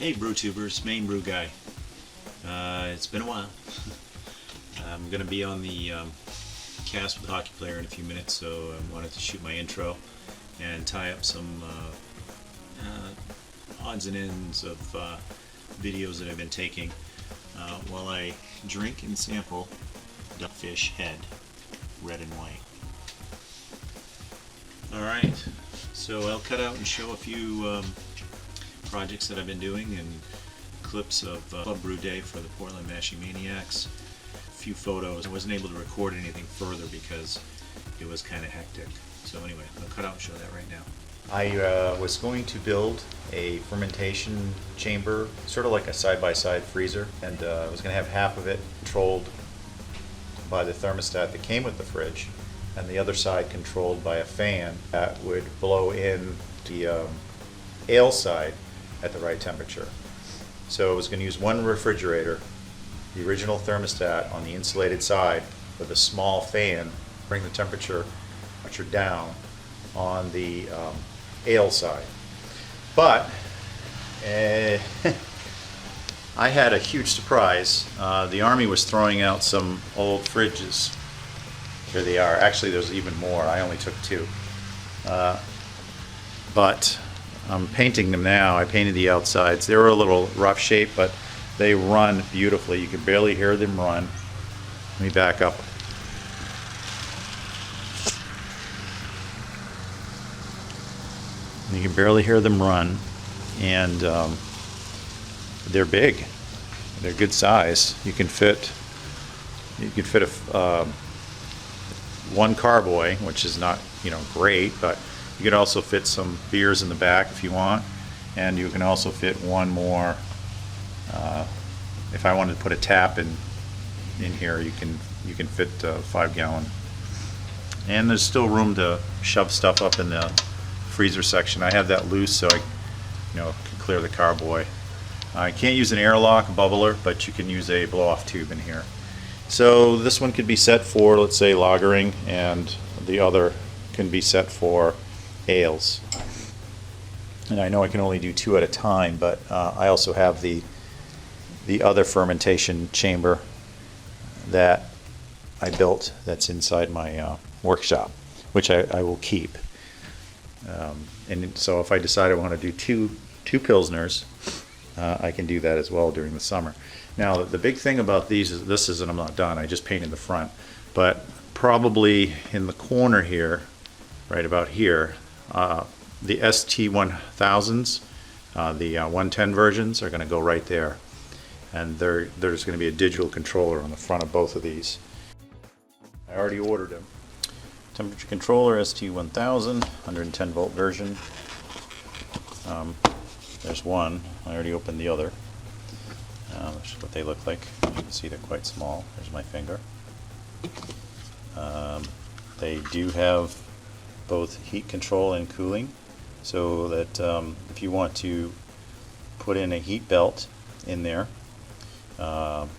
Hey BrewTubers, main brew guy. It's been a while. I'm going to be on the cast with Hockyplr in a few minutes, so I wanted to shoot my intro and tie up some odds and ends of videos that I've been taking while I drink and sample duckfish head, red and white. Alright, so I'll cut out and show a few projects that I've been doing and clips of Club Brew Day for the Portland Mashing Maniacs. A few photos. I wasn't able to record anything further because it was kind of hectic. So anyway, I'll cut out and show that right now. I was going to build a fermentation chamber, sort of like a side-by-side freezer, and I was going to have half of it controlled by the thermostat that came with the fridge, and the other side controlled by a fan that would blow in the ale side at the right temperature. So I was going to use one refrigerator, the original thermostat on the insulated side, with a small fan, bring the temperature down on the ale side. But I had a huge surprise. The Army was throwing out some old fridges. Here they are. Actually, there's even more. I only took two. But I'm painting them now. I painted the outsides. They were a little rough shape, but they run beautifully. You can barely hear them run. Let me back up. You can barely hear them run, and they're big. They're good size. You can fit a one carboy, which is not great, but you could also fit some beers in the back if you want, and you can also fit one more. If I wanted to put a tap in here, you can fit a 5-gallon, and there's still room to shove stuff up in the freezer section. I have that loose so I can clear the carboy. I can't use an airlock bubbler, but you can use a blow-off tube in here. So this one could be set for, let's say, lagering, and the other can be set for ales. And I know I can only do two at a time, but I also have the other fermentation chamber that I built that's inside my workshop, which I will keep. And so if I decide I want to do two Pilsners, I can do that as well during the summer. Now the big thing about these is this isn't, I'm not done, I just painted the front, but probably in the corner here, right about here, the ST1000s, the 110 versions are going to go right there, and there's going to be a digital controller on the front of both of these. I already ordered them. Temperature controller, ST1000, 110 volt version. There's one. I already opened the other. That's what they look like. You can see they're quite small. There's my finger. They do have both heat control and cooling, so that if you want to put in a heat belt in there, on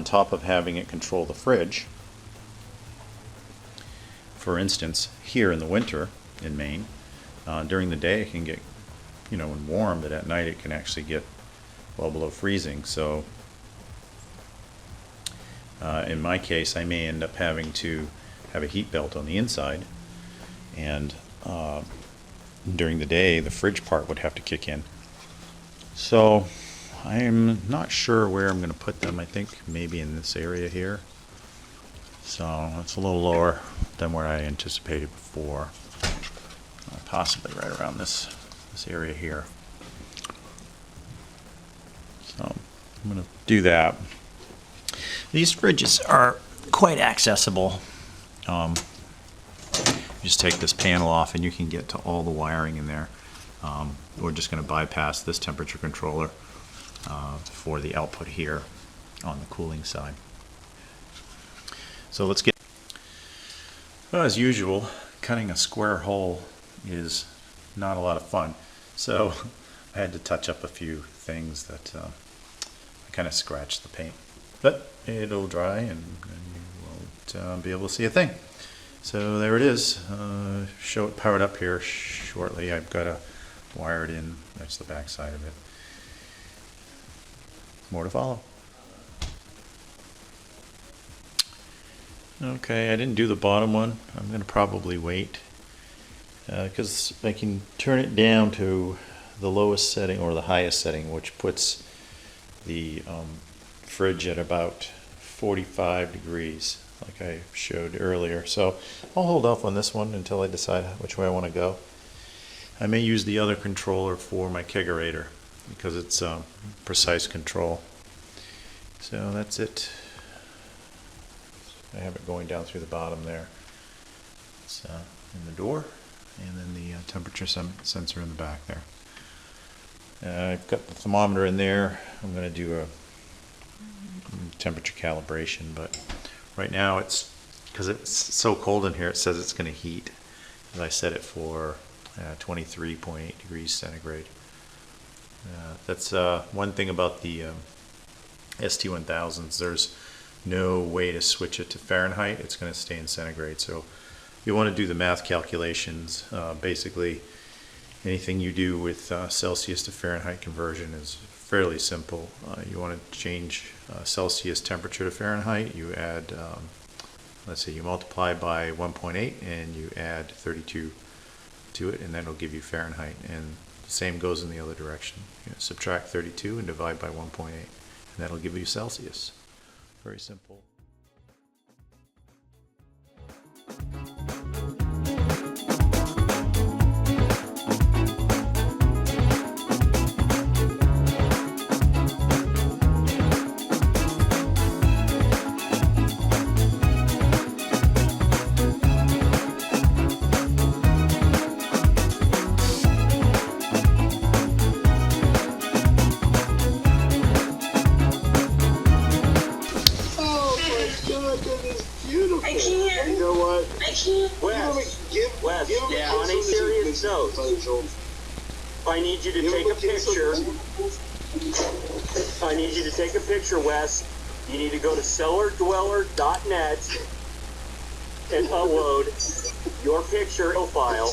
top of having it control the fridge. For instance, here in the winter in Maine, during the day it can get warm, but at night it can actually get well below freezing. So in my case, I may end up having to have a heat belt on the inside, and during the day the fridge part would have to kick in. So I'm not sure where I'm going to put them. I think maybe in this area here. So it's a little lower than where I anticipated before. Possibly right around this area here. So I'm going to do that. These fridges are quite accessible. You just take this panel off and you can get to all the wiring in there. We're just going to bypass this temperature controller for the output here on the cooling side. So let's get, well, as usual, cutting a square hole is not a lot of fun. So I had to touch up a few things that I kind of scratched the paint. But it'll dry and you won't be able to see a thing. So there it is. Show it powered up here shortly. I've got a wire it in. That's the back side of it. More to follow. Okay, I didn't do the bottom one. I'm going to probably wait because I can turn it down to the lowest setting or the highest setting, which puts the fridge at about 45 degrees, like I showed earlier. So I'll hold off on this one until I decide which way I want to go. I may use the other controller for my kegerator because it's precise control. So that's it. I have it going down through the bottom there. It's in the door, and then the temperature sensor in the back there. I've got the thermometer in there. I'm going to do a temperature calibration, but right now it's, because it's so cold in here, it says it's going to heat. As I set it for 23.8 degrees centigrade. That's one thing about the ST1000s. There's no way to switch it to Fahrenheit. It's going to stay in centigrade. So you want to do the math calculations. Basically, anything you do with Celsius to Fahrenheit conversion is fairly simple. You want to change Celsius temperature to Fahrenheit. You add, let's say you multiply by 1.8 and you add 32 to it, and then it'll give you Fahrenheit. And the same goes in the other direction. You subtract 32 and divide by 1.8, and that'll give you Celsius. Very simple. On a serious note, I need you to take a picture. I need you to take a picture, Wes. You need to go to cellardweller.net and upload your picture profile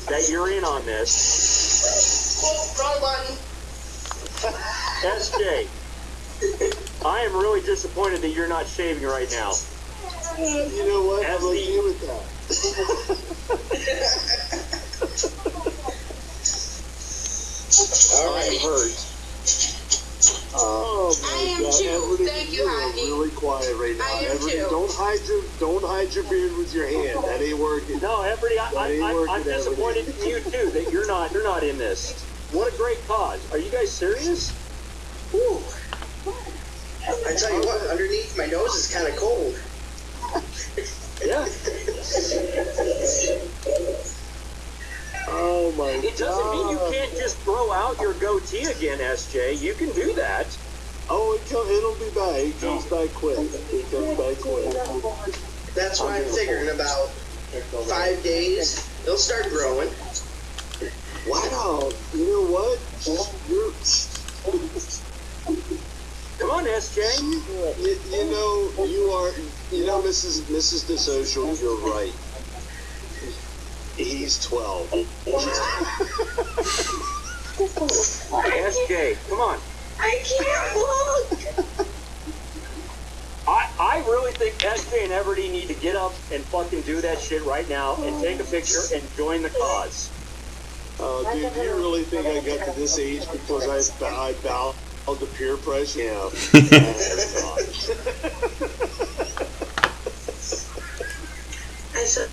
that you're in on this. Wrong button. SJ, I am really disappointed that you're not shaving right now. You know what? I'm okay with that. All right. I'm hurt. Oh my I am God, too. Everty, Thank you, are Hockey. really quiet right now. I am Everty, too. don't hide your beard with your hand. That ain't working. No, Everty, I'm disappointed in you too that you're not in this. What a great cause. Are you guys serious? Ooh. I tell you what, underneath my nose is kind of cold. Yeah. Oh my God. It doesn't mean you can't just throw out your goatee again, SJ. You can do that. Oh, it'll be back. It comes back quick. It comes back quick. That's why I'm figuring about 5 days, they'll start growing. Wow. You know what? You're... Come on, SJ. You know, Mrs. DeSocial, you're right. He's 12. SJ, come on. I can't look. I really think SJ and Everty need to get up and fucking do that shit right now and take a picture and join the cause. Dude, do you really think I got to this age because I bowed to peer pressure? Yeah. I said,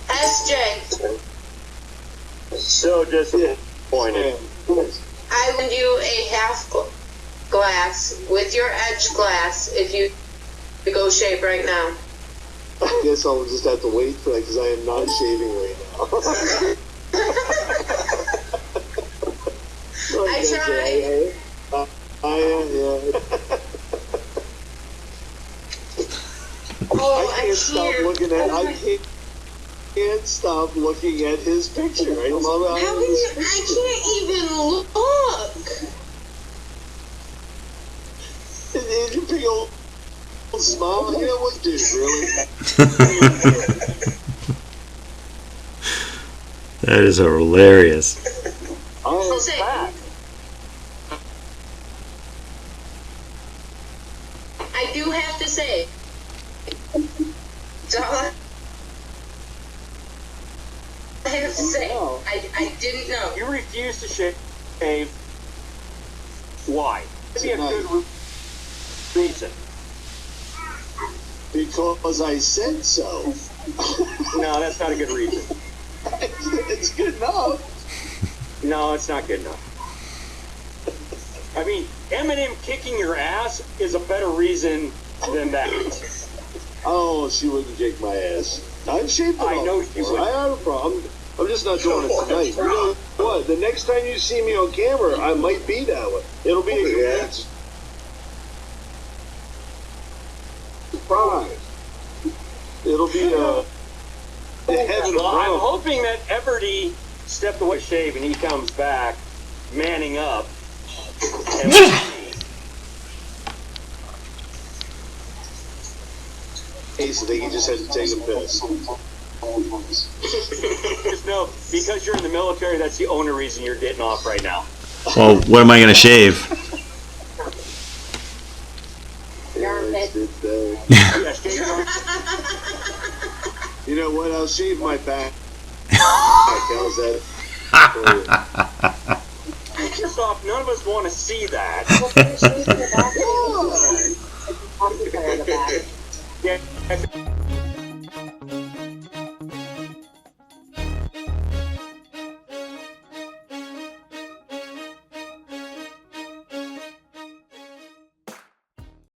SJ, So disappointed. I lend you a half glass with your edge glass if you go shave right now. I guess I'll just have to wait for that because I am not shaving right now. I tried. Yeah. Oh, I can't stop looking at. I can't stop looking at his picture. I love How can you? I can't even look. And your big old smile. You know what, dude? Really? That is hilarious. I'm say- back. I do have to say, that's all I have to say. I didn't know. You refuse to shave. Why? Be a good reason. Because I said so. No, that's not a good reason. It's good enough. No, it's not good enough. I mean, Eminem kicking your ass is a better reason than that. Oh, she wouldn't kick my ass. I've shaved it I off know before. she would. I have a problem. I'm just not doing it tonight. You know what? The next time you see me on camera, I might be that way. It'll be a complete surprise. It'll be the heaven Well, I'm above. hoping that Everty stepped away to shave and he comes back manning up. And we'll see. Case, I think he just had to take a piss. Just know, because you're in the military, that's the only reason you're getting off right now. Well, what am I gonna shave? Yeah, shave your- You know what? I'll shave my back. How's that? First off, none of us want to see that. Yeah,